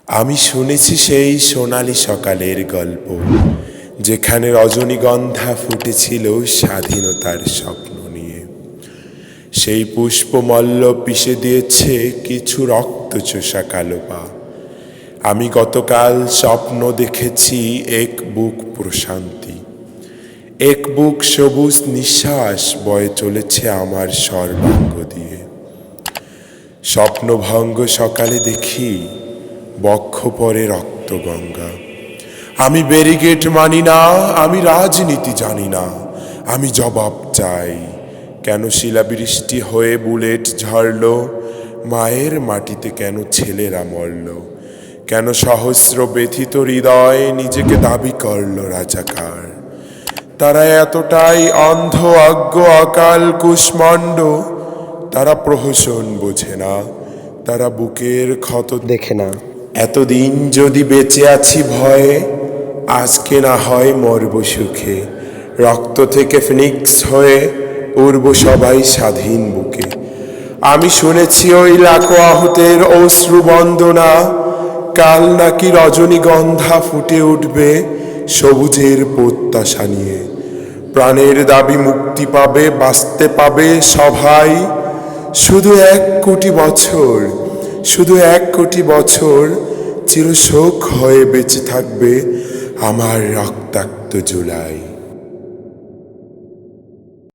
আমি শুনেছি সেই সোনালি সকালের গল্প, যেখানে রজনীগন্ধা ফুটেছিল স্বাধীনতার স্বপ্ন নিয়ে। সেই পুষ্পমল্ল পিষে দিয়েছে কিছু রক্তচোষা কালো পা। আমি গতকাল স্বপ্ন দেখেছি এক বুক প্রশান্তি, এক বুক সবুজ নিঃশ্বাস বয়ে চলেছে আমার সর্বাঙ্গ দিয়ে। স্বপ্নভঙ্গ সকালে দেখি বক্ষ পরে রক্তগঙ্গা। আমি ব্যারিকেড মানি না, আমি রাজনীতি জানি না, আমি জবাব চাই। কেন শিলাবৃষ্টি হয়ে বুলেট ঝরল মায়ের মাটিতে, কেন ছেলেরা মরল, কেন সহস্র ব্যথিত হৃদয় নিজেকে দাবি করল রাজাকার। তারা এতটাই অন্ধ অজ্ঞ অকাল কুষ্মাণ্ড, তারা প্রহসন বোঝে না, তারা বুকের ক্ষত দেখে না। এতদিন যদি বেঁচে আছি ভয়ে, আজকে না হয় মরব সুখে। রক্ত থেকে ফিনিক্স হয়ে উড়ব সবাই স্বাধীন বুকে। আমি শুনেছি ওই লাখো আহতের অশ্রু বন্দনা, কাল নাকি রজনীগন্ধা ফুটে উঠবে সবুজের প্রত্যাশা নিয়ে। প্রাণের দাবি মুক্তি পাবে, বাঁচতে পাবে সবাই। শুধু 1 কোটি বছর, শুধু 1 কোটি বছর চিরশোক হয়ে বেঁচে থাকবে আমার রক্তাক্ত জুলাই।